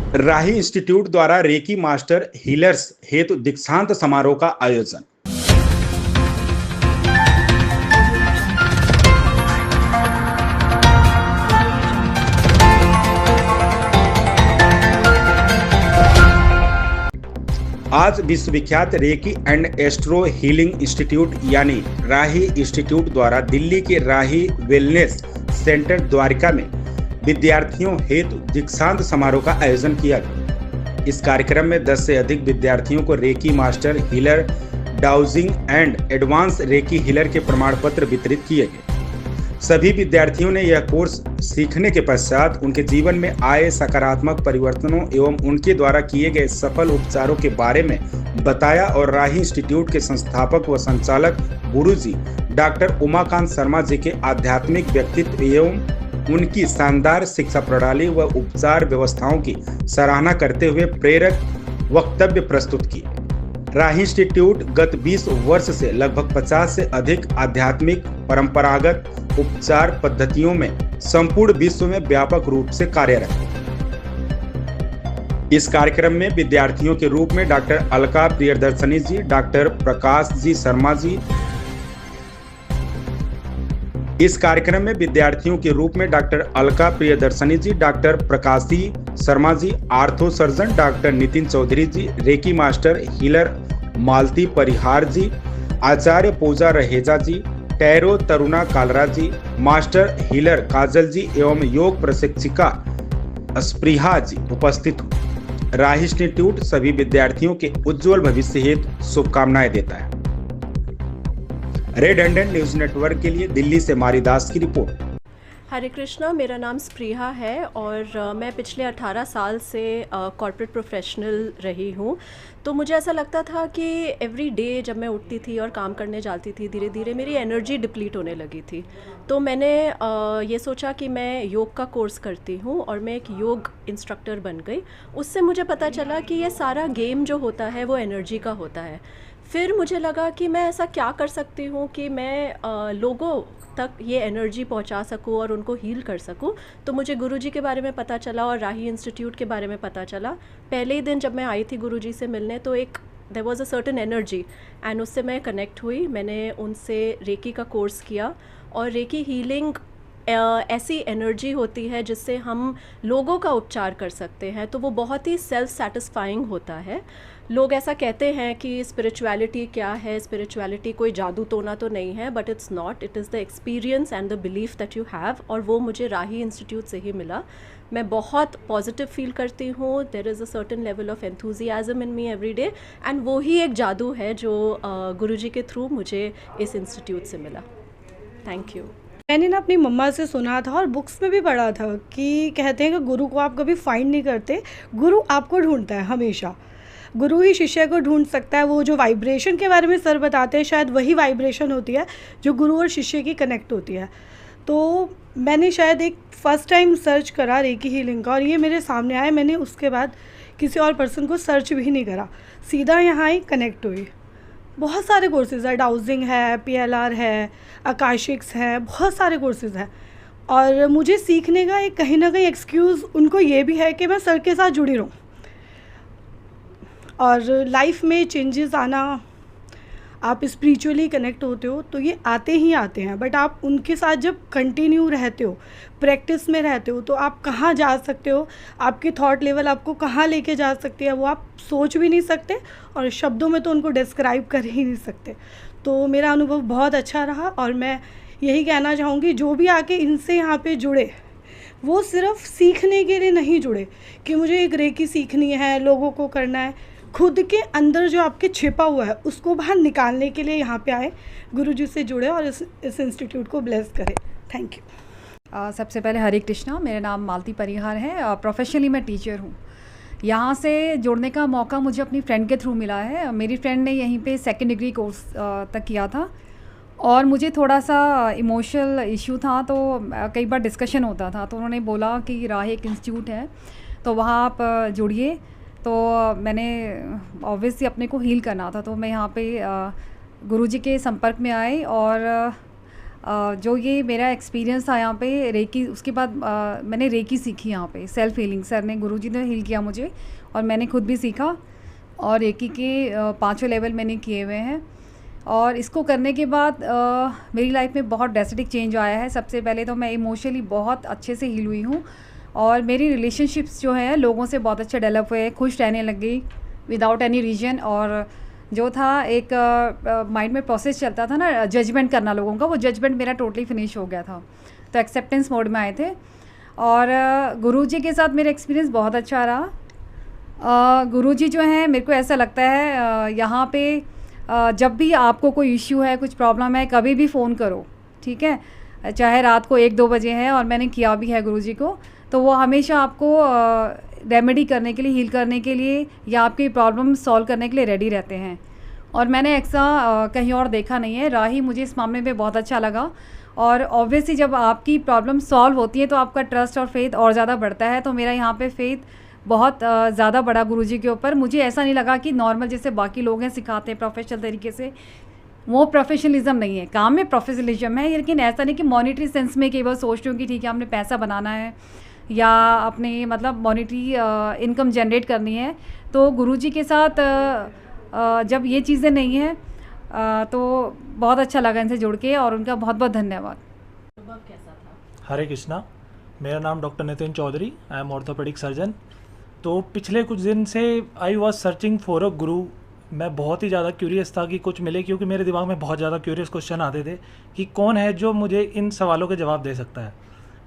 राही institute द्वारा reiki master healers हेतु दीक्षांत समारोह का आयोजन। आज विश्वविख्यात recce and astro healing institute यानी राही इंस्टीट्यूट द्वारा दिल्ली के राही वेलनेस सेंटर द्वारिका में विद्यार्थियों हेतु दीक्षांत समारोह का आयोजन किया गया। इस कार्यक्रम में 10 से अधिक विद्यार्थियों को recce master healer dowsing and advance recce healer के प्रमाण पत्र वितरित किए गए। सभी विद्यार्थियों ने यह कोर्स सीखने के पश्चात उनके जीवन में आए सकारात्मक परिवर्तनों एवं उनके द्वारा किए गए सफल उपचारों के बारे में बताया और राही इंस्टीट्यूट के संस्थापक व संचालक गुरुजी डॉक्टर उमाकांत शर्मा जी के आध्यात्मिक व्यक्तित्व एवं उनकी शानदार शिक्षा प्रणाली व उपचार व्यवस्थाओं की सराहना करते हुए प्रेरक वक्तव्य प्रस्तुत किए। राही इंस्टीट्यूट गत 20 वर्ष से लगभग 50 से अधिक आध्यात्मिक परंपरागत उपचार पद्धतियों में संपूर्ण विश्व में व्यापक रूप से कार्यरत है। इस कार्यक्रम में विद्यार्थियों के रूप में डॉक्टर अलका प्रियदर्शनी जी, डॉक्टर प्रकाश जी शर्मा जी। इस कार्यक्रम में विद्यार्थियों के रूप में doctor Alka Priyadarshini ji, doctor Prakashi Sharma ji, ortho surgeon doctor Nitin Chaudhary ji, reiki master healer Malti Parihar ji, Acharya Puja Raheja ji, tarot Taruna Kalra ji, master healer Kajal ji एवं योग प्रशिक्षिका स्पृहा जी उपस्थित हुए। राही इंस्टीट्यूट सभी विद्यार्थियों के उज्जवल भविष्य हेतु शुभकामनाएं देता है। रेड हैंडेड न्यूज नेटवर्क के लिए दिल्ली से मारीदास की रिपोर्ट। हरे कृष्णा, मेरा नाम स्प्रिया है और मैं पिछले 18 साल से कॉर्पोरेट प्रोफेशनल रही हूँ। तो मुझे ऐसा लगता था कि एवरी डे जब मैं उठती थी और काम करने जाती थी, धीरे धीरे मेरी एनर्जी डिप्लीट होने लगी थी। तो मैंने ये सोचा कि मैं योग का कोर्स करती हूँ और मैं एक योग इंस्ट्रक्टर बन गई। उससे मुझे पता चला कि ये सारा गेम जो होता है वो एनर्जी का होता है। फिर मुझे लगा कि मैं ऐसा क्या कर सकती हूँ कि मैं लोगों तक ये एनर्जी पहुंचा सकूं और उनको हील कर सकूं। तो मुझे गुरुजी के बारे में पता चला और राही इंस्टीट्यूट के बारे में पता चला। पहले ही दिन जब मैं आई थी गुरुजी से मिलने तो there was a certain energy and उससे मैं कनेक्ट हुई। मैंने उनसे रेकी का कोर्स किया और रेकी हीलिंग ऐसी एनर्जी होती है जिससे हम लोगों का उपचार कर सकते हैं। तो वो बहुत ही सेल्फ सेटिस्फाइंग होता है। लोग ऐसा कहते हैं कि स्पिरिचुअलिटी क्या है, स्पिरिचुअलिटी कोई जादू टोना तो नहीं है, but it's not, it is the experience and the belief that you have. और वो मुझे राही इंस्टीट्यूट से ही मिला। मैं बहुत पॉजिटिव फील करती हूँ। There is a certain level of enthusiasm in me every day and वो ही एक जादू है जो गुरुजी के थ्रू मुझे इस इंस्टीट्यूट से मिला। Thank you. मैंने ना अपनी मम्मा से सुना था और बुक्स में भी पढ़ा था कि कहते हैं कि गुरु को आप कभी फाइंड नहीं करते, गुरु आपको ढूंढता है हमेशा। गुरु ही शिष्य को ढूंढ सकता है। वो जो वाइब्रेशन के बारे में सर बताते हैं, शायद वही वाइब्रेशन होती है जो गुरु और शिष्य की कनेक्ट होती है। तो मैंने शायद एक फ़र्स्ट टाइम सर्च करा रेकी हीलिंग का और ये मेरे सामने आया। मैंने उसके बाद किसी और पर्सन को सर्च भी नहीं करा, सीधा यहाँ ही कनेक्ट हुई। बहुत सारे कोर्सेज़ है, डाउजिंग है, PLR है, आकाशिक्स है, बहुत सारे कोर्सेज़ हैं। और मुझे सीखने का एक कहीं ना कहीं एक्सक्यूज़ उनको ये भी है कि मैं सर के साथ जुड़ी रहूँ और लाइफ में चेंजेस आना, आप स्पिरिचुअली कनेक्ट होते हो तो ये आते ही आते हैं। बट आप उनके साथ जब कंटिन्यू रहते हो, प्रैक्टिस में रहते हो, तो आप कहाँ जा सकते हो, आपकी थॉट लेवल आपको कहाँ लेके जा सकती है वो आप सोच भी नहीं सकते और शब्दों में तो उनको डिस्क्राइब कर ही नहीं सकते। तो मेरा अनुभव बहुत अच्छा रहा और मैं यही कहना चाहूँगी जो भी आके इनसे यहाँ पे जुड़े वो सिर्फ सीखने के लिए नहीं जुड़े कि मुझे एक रेकी सीखनी है, लोगों को करना है। खुद के अंदर जो आपके छिपा हुआ है उसको बाहर निकालने के लिए यहाँ पे आए, गुरुजी से जुड़े और इस इंस्टीट्यूट को ब्लेस करें। Thank you. सबसे पहले हरे कृष्णा, मेरा नाम मालती परिहार है। प्रोफेशनली मैं टीचर हूँ। यहाँ से जुड़ने का मौका मुझे अपनी फ्रेंड के थ्रू मिला है। मेरी फ्रेंड ने यहीं पे 2nd डिग्री कोर्स तक किया था और मुझे थोड़ा सा इमोशनल इशू था, तो कई बार डिस्कशन होता था। तो उन्होंने बोला कि राही एक इंस्टीट्यूट है तो वहाँ आप जुड़िए। तो मैंने ऑब्वियसली अपने को हील करना था, तो मैं यहाँ पे गुरुजी के संपर्क में आई और जो ये मेरा एक्सपीरियंस था यहाँ पे रेकी, उसके बाद मैंने रेकी सीखी यहाँ पे, सेल्फ हीलिंग। सर ने, गुरुजी ने हील किया मुझे और मैंने खुद भी सीखा, और रेकी के 5वें लेवल मैंने किए हुए हैं। और इसको करने के बाद मेरी लाइफ में बहुत ड्रेस्टिक चेंज आया है। सबसे पहले तो मैं इमोशनली बहुत अच्छे से हील हुई हूँ, और मेरी रिलेशनशिप्स जो हैं लोगों से बहुत अच्छे डेवलप हुए, खुश रहने लग गई विदाउट एनी रीजन। और जो था एक माइंड में प्रोसेस चलता था ना जजमेंट करना लोगों का, वो जजमेंट मेरा टोटली फिनिश हो गया था। तो एक्सेप्टेंस मोड में आए थे। और गुरुजी के साथ मेरा एक्सपीरियंस बहुत अच्छा रहा। गुरुजी जो हैं, मेरे को ऐसा लगता है यहाँ पे जब भी आपको कोई इश्यू है, कुछ प्रॉब्लम है, कभी भी फ़ोन करो, ठीक है, चाहे रात को 1-2 बजे है, और मैंने किया भी है गुरुजी को, तो वो हमेशा आपको रेमेडी करने के लिए, हील करने के लिए, या आपकी प्रॉब्लम सॉल्व करने के लिए रेडी रहते हैं। और मैंने ऐसा कहीं और देखा नहीं है। राही मुझे इस मामले में बहुत अच्छा लगा। और ऑब्वियसली जब आपकी प्रॉब्लम सॉल्व होती है तो आपका ट्रस्ट और फेथ और ज़्यादा बढ़ता है। तो मेरा यहाँ पे फेथ बहुत ज़्यादा बढ़ा गुरुजी के ऊपर। मुझे ऐसा नहीं लगा कि नॉर्मल जैसे बाकी लोग हैं सिखाते हैं प्रोफेशनल तरीके से, वो प्रोफेशनलिज्म नहीं है, काम में प्रोफेशनलिज्म है। लेकिन ऐसा नहीं कि मॉनिटरी सेंस में केवल सोचती हूँ कि ठीक है हमने पैसा बनाना है या अपने मतलब मॉनिटरी इनकम जनरेट करनी है। तो गुरुजी के साथ जब ये चीज़ें नहीं हैं तो बहुत अच्छा लगा इनसे जुड़ के, और उनका बहुत बहुत धन्यवाद। अनुभव कैसा था? हरे कृष्णा, मेरा नाम doctor Nitin Chaudhary, I am orthopaedic surgeon. तो पिछले कुछ दिन से I was searching for a guru. मैं बहुत ही ज़्यादा क्यूरियस था कि कुछ मिले, क्योंकि मेरे दिमाग में बहुत ज़्यादा क्यूरियस क्वेश्चन आते थे कि कौन है जो मुझे इन सवालों के जवाब दे सकता है।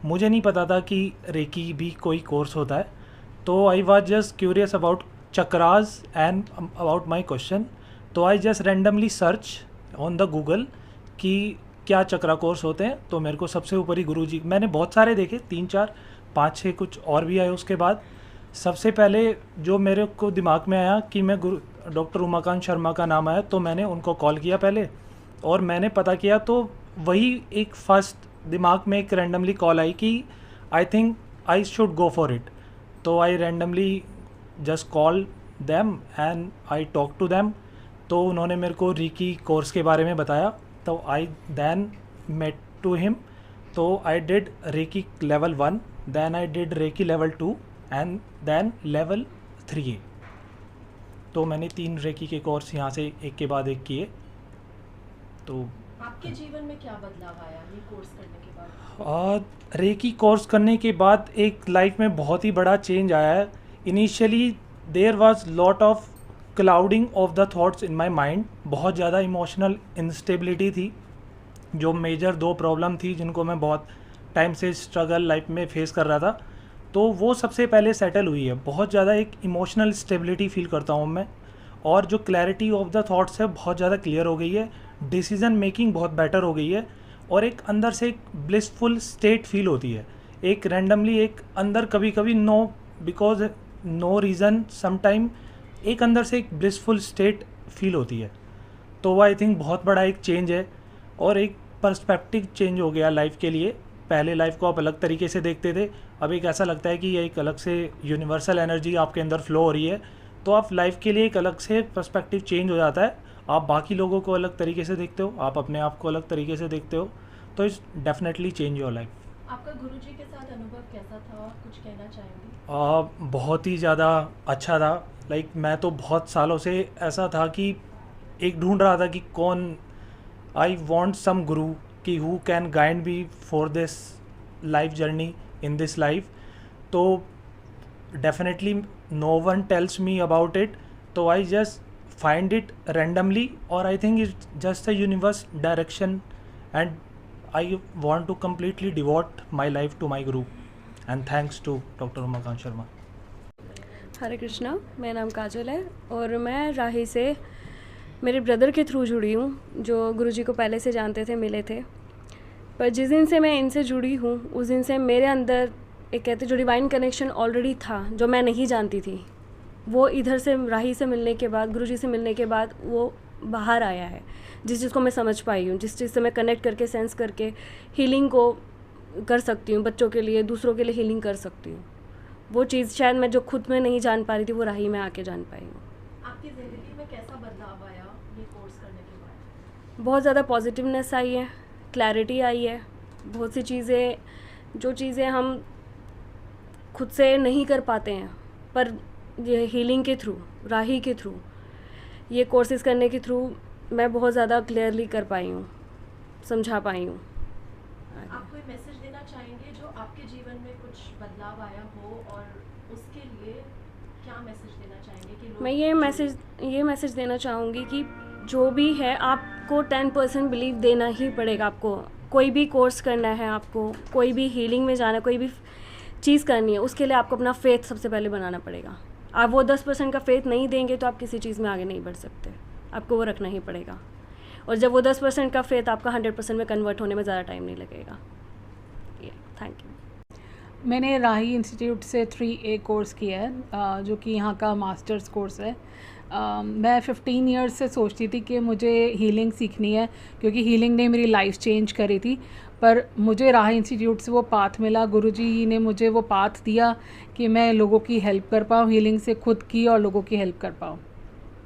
मुझे नहीं पता था कि रेकी भी कोई कोर्स होता है। तो I was just curious about chakras and about my question. तो I just randomly search on the Google कि क्या चक्रा कोर्स होते हैं। तो मेरे को सबसे ऊपर ही गुरुजी, मैंने बहुत सारे देखे, 3, 4, 5, 6 कुछ और भी आए। उसके बाद सबसे पहले जो मेरे को दिमाग में आया कि मैं डॉक्टर उमाकांत शर्मा का नाम आया, तो मैंने उनको कॉल किया पहले और मैंने पता किया। तो वही एक फर्स्ट दिमाग में एक रैंडमली कॉल आई कि I think I should go for it. तो I randomly just call them and I talk to them. तो उन्होंने मेरे को रेकी कोर्स के बारे में बताया। तो I then met to him. तो I did reiki level 1, then I did reiki level 2 and then level 3। तो मैंने 3 रेकी के कोर्स यहाँ से एक के बाद एक किए। तो आपके जीवन में क्या बदलाव आया ये कोर्स करने के बाद? रेकी कोर्स करने के बाद एक लाइफ में बहुत ही बड़ा चेंज आया है। Initially there was lot of clouding of the thoughts in my mind. बहुत ज़्यादा इमोशनल इंस्टेबिलिटी थी। जो मेजर 2 प्रॉब्लम थी जिनको मैं बहुत टाइम से स्ट्रगल लाइफ में फेस कर रहा था, तो वो सबसे पहले सेटल हुई है। बहुत ज़्यादा एक इमोशनल स्टेबिलिटी फील करता हूँ मैं, और जो क्लैरिटी ऑफ द थॉट्स है बहुत ज़्यादा क्लियर हो गई है। डिसीज़न मेकिंग बहुत बेटर हो गई है, और एक अंदर से एक ब्लिसफुल स्टेट फील होती है। एक रैंडमली एक अंदर कभी कभी बिकॉज नो रीज़न समटाइम एक अंदर से एक ब्लिसफुल स्टेट फील होती है। तो वो आई थिंक बहुत बड़ा एक चेंज है, और एक पर्सपेक्टिव चेंज हो गया लाइफ के लिए। पहले लाइफ को आप अलग तरीके से देखते थे, अब एक ऐसा लगता है कि ये एक अलग से यूनिवर्सल एनर्जी आपके अंदर फ्लो हो रही है। तो आप लाइफ के लिए एक अलग से पर्सपेक्टिव चेंज हो जाता है। आप बाकी लोगों को अलग तरीके से देखते हो, आप अपने आप को अलग तरीके से देखते हो। तो it's definitely change your life. आपका गुरुजी के साथ अनुभव कैसा था, कुछ कहना चाहेंगे? बहुत ही ज़्यादा अच्छा था। लाइक मैं तो बहुत सालों से ऐसा था कि एक ढूंढ रहा था कि कौन, आई वॉन्ट सम गुरु कि who can guide me for this life journey in this life. तो definitely no one tells me about it. तो I just find it randomly, or I think it's just a universe direction, and I want to completely devote my life to my guru, and thanks to Dr. Umakant Sharma. हरे कृष्णा, मेरा नाम काजल है और मैं राही से मेरे brother के through जुड़ी हूँ, जो गुरुजी को पहले से जानते थे, मिले थे। पर जिस दिन से मैं इनसे जुड़ी हूँ उस दिन से मेरे अंदर एक कहते जो डिवाइन कनेक्शन ऑलरेडी था, जो मैं नहीं जानती थी, वो इधर से राही से मिलने के बाद, गुरुजी से मिलने के बाद वो बाहर आया है। जिस चीज़ को मैं समझ पाई हूँ, जिस चीज़ से मैं कनेक्ट करके सेंस करके हीलिंग को कर सकती हूँ, बच्चों के लिए, दूसरों के लिए हीलिंग कर सकती हूँ, वो चीज़ शायद मैं जो खुद में नहीं जान पा रही थी वो राही में आके जान पाई हूँ। आपकी ज़िंदगी में कैसा बदलाव आया ये कोर्स करने के बाद? बहुत ज़्यादा पॉजिटिवनेस आई है, क्लैरिटी आई है। बहुत सी चीज़ें, जो चीज़ें हम खुद से नहीं कर पाते हैं, पर ये हीलिंग के थ्रू, राही के थ्रू, ये कोर्सेज़ करने के थ्रू मैं बहुत ज़्यादा क्लियरली कर पाई हूँ, समझा पाई हूँ। आप कोई मैसेज देना चाहेंगे जो आपके जीवन में कुछ बदलाव आया हो, और उसके लिए क्या मैसेज देना चाहेंगे कि लोग मैं ये मैसेज देना चाहूँगी कि जो भी है आपको 10% बिलीव देना ही पड़ेगा। आपको कोई भी कोर्स करना है, आपको कोई भी हीलिंग में जाना है, कोई भी चीज़ करनी है, उसके लिए आपको अपना फेथ सबसे पहले बनाना पड़ेगा। आप वो 10% का फेथ नहीं देंगे तो आप किसी चीज़ में आगे नहीं बढ़ सकते, आपको वो रखना ही पड़ेगा। और जब वो 10% का फेथ आपका 100% में कन्वर्ट होने में ज़्यादा टाइम नहीं लगेगा। Thank you. मैंने राही इंस्टीट्यूट से 3A कोर्स किया है, जो कि यहाँ का मास्टर्स कोर्स है। मैं 15 ईयर्स से सोचती थी कि मुझे हीलिंग सीखनी है, क्योंकि हीलिंग ने मेरी लाइफ चेंज करी थी। पर मुझे राही इंस्टीट्यूट से वो पाथ मिला, गुरुजी ने मुझे वो पाथ दिया कि मैं लोगों की हेल्प कर पाऊँ, हीलिंग से खुद की और लोगों की हेल्प कर पाऊँ।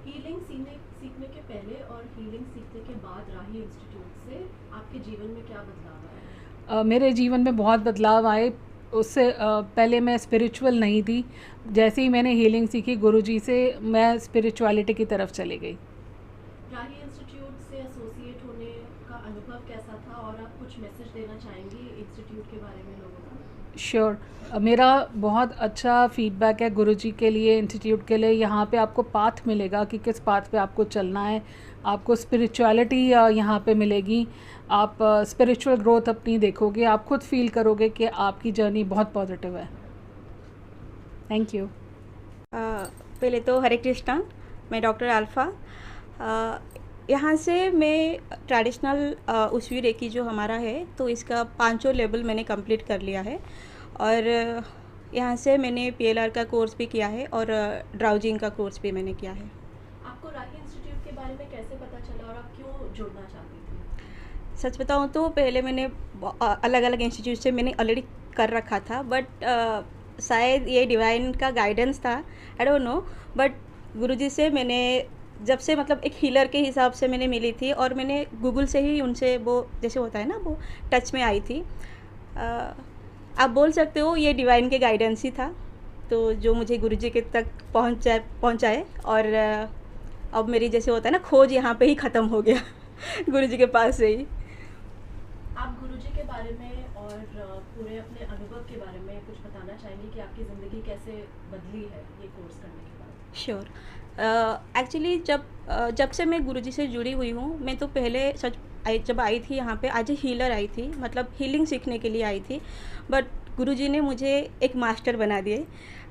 हीलिंग सीखने के पहले और हीलिंग सीखने के बाद राही इंस्टीट्यूट से आपके जीवन में क्या बदलाव आया? मेरे जीवन में बहुत बदलाव आए। उससे पहले मैं स्पिरिचुअल नहीं थी। जैसे ही मैंने हीलिंग सीखी गुरुजी से, मैं स्पिरिचुअलिटी की तरफ चली गई। राही इंस्टीट्यूट से एसोसिएट होने का अनुभव कैसा था, और आप कुछ मैसेज देना चाहेंगी इंस्टीट्यूट के बारे में लोगों को? श्योर, मेरा बहुत अच्छा फीडबैक है गुरुजी के लिए, इंस्टीट्यूट के लिए। यहाँ पे आपको पाथ मिलेगा कि किस पाथ पे आपको चलना है। आपको स्पिरिचुअलिटी यहाँ पे मिलेगी। आप स्पिरिचुअल ग्रोथ अपनी देखोगे, आप खुद फील करोगे कि आपकी जर्नी बहुत पॉजिटिव है। Thank you. पहले तो हरे कृष्णा, मैं डॉक्टर अल्फ़ा। यहाँ से मैं ट्रेडिशनल उशवी रेकी जो हमारा है, तो इसका 5 लेवल मैंने कंप्लीट कर लिया है। और यहाँ से मैंने PLR का कोर्स भी किया है और ड्राउजिंग का कोर्स भी मैंने किया है। आपको राही इंस्टीट्यूट के बारे में कैसे पता चला, और आप क्यों जुड़ना चाहती थी? सच बताऊँ तो पहले मैंने अलग अलग इंस्टीट्यूट से मैंने ऑलरेडी कर रखा था, बट शायद ये डिवाइन का गाइडेंस था, आई डोंट नो। बट गुरुजी से मैंने जब से, मतलब एक हीलर के हिसाब से मैंने मिली थी, और मैंने गूगल से ही उनसे वो जैसे होता है ना, वो टच में आई थी। आप बोल सकते हो ये डिवाइन के गाइडेंस ही था, तो जो मुझे गुरुजी के तक पहुँचाए। और अब मेरी जैसे होता है ना खोज, यहाँ पे ही ख़त्म हो गया गुरुजी के पास से ही। आप गुरुजी के बारे में और पूरे अपने अनुभव के बारे में कुछ बताना चाहेंगे कि आपकी ज़िंदगी कैसे बदली है ये कोर्स करने के बाद? श्योर। एक्चुअली जब से मैं गुरुजी से जुड़ी हुई हूँ, मैं तो पहले जब आई थी यहाँ पे एज ए हीलर आई थी, मतलब हीलिंग सीखने के लिए आई थी। बट गुरुजी ने मुझे एक मास्टर बना दिए।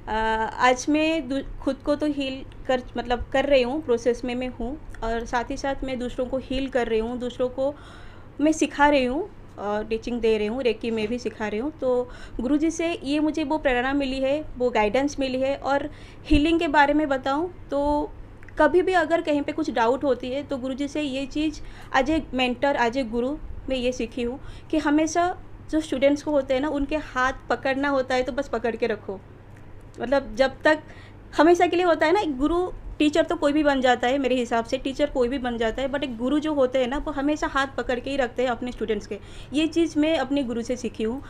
आज मैं खुद को तो हील कर रही हूँ, प्रोसेस में मैं हूँ, और साथ ही साथ मैं दूसरों को हील कर रही हूँ, दूसरों को मैं सिखा रही हूँ, टीचिंग दे रही हूँ, रेकी में भी सिखा रही हूँ। तो गुरुजी से ये मुझे वो प्रेरणा मिली है, वो गाइडेंस मिली है। और हीलिंग के बारे में बताऊँ तो कभी भी अगर कहीं पे कुछ डाउट होती है तो गुरुजी से ये चीज़ as a mentor, as a guru मैं ये सीखी हूँ कि हमेशा जो स्टूडेंट्स को होते हैं ना, उनके हाथ पकड़ना होता है तो बस पकड़ के रखो। मतलब जब तक हमेशा के लिए होता है ना, एक गुरु, टीचर तो कोई भी बन जाता है, मेरे हिसाब से टीचर कोई भी बन जाता है, बट एक गुरु जो होते हैं ना, वो हमेशा हाथ पकड़ के ही रखते हैं अपने स्टूडेंट्स के। ये चीज़ मैं अपने गुरु से सीखी हूँ,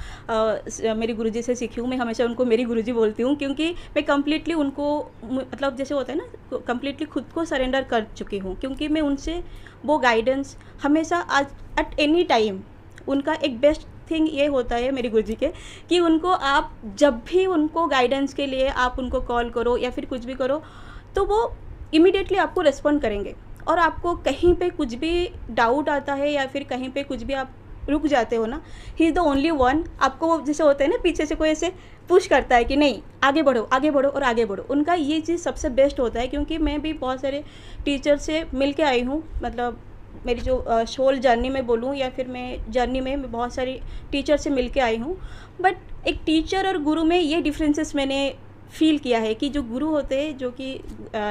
मेरी गुरुजी से सीखी हूँ। मैं हमेशा उनको मेरी गुरुजी बोलती हूँ, क्योंकि मैं कम्प्लीटली उनको, मतलब जैसे होता है ना, कम्प्लीटली खुद को सरेंडर कर चुकी हूँ, क्योंकि मैं उनसे वो गाइडेंस हमेशा, आज एट एनी टाइम, उनका एक बेस्ट थिंग ये होता है मेरी गुरुजी के, कि उनको आप जब भी उनको गाइडेंस के लिए आप उनको कॉल करो या फिर कुछ भी करो, तो वो इमीडिएटली आपको रिस्पॉन्ड करेंगे। और आपको कहीं पे कुछ भी डाउट आता है या फिर कहीं पे कुछ भी आप रुक जाते हो ना, he is the only one. आपको जैसे होता है ना, पीछे से कोई ऐसे पुश करता है कि नहीं आगे बढ़ो, आगे बढ़ो और आगे बढ़ो। उनका ये चीज़ सबसे बेस्ट होता है, क्योंकि मैं भी बहुत सारे टीचर से मिल के आई हूँ। मतलब मेरी जो सोल जर्नी में बोलूँ या फिर मैं जर्नी में मैं बहुत सारी टीचर से मिल के आई हूँ। बट एक टीचर और गुरु में ये डिफरेंसेस मैंने फील किया है कि जो गुरु होते हैं, जो कि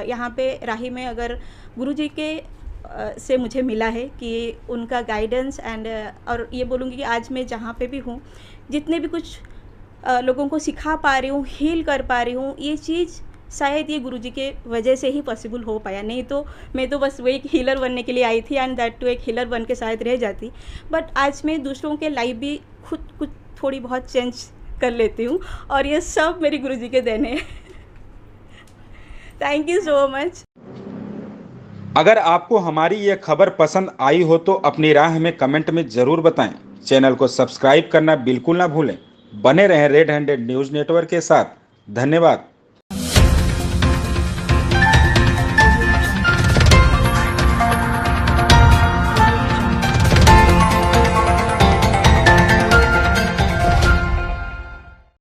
यहाँ पे राही में अगर गुरुजी के से मुझे मिला है कि उनका गाइडेंस एंड, और ये बोलूँगी कि आज मैं जहाँ पे भी हूँ, जितने भी कुछ लोगों को सिखा पा रही हूँ, हील कर पा रही हूँ, ये चीज़ शायद ये गुरुजी के वजह से ही पॉसिबल हो पाया, नहीं तो मैं तो बस वही एक हीलर बनने के लिए आई थी एंड दैट टू एक हीलर बन के शायद रह जाती। बट आज मैं दूसरों के लाइफ भी खुद कुछ थोड़ी बहुत चेंज कर लेती हूँ और ये सब मेरे गुरुजी के देन है। Thank you so much. अगर आपको हमारी ये खबर पसंद आई हो तो अपनी राय हमें कमेंट में ज़रूर बताएं। चैनल को सब्सक्राइब करना बिल्कुल ना भूलें। बने रहें रेड हैंडेड न्यूज़ नेटवर्क के साथ। धन्यवाद।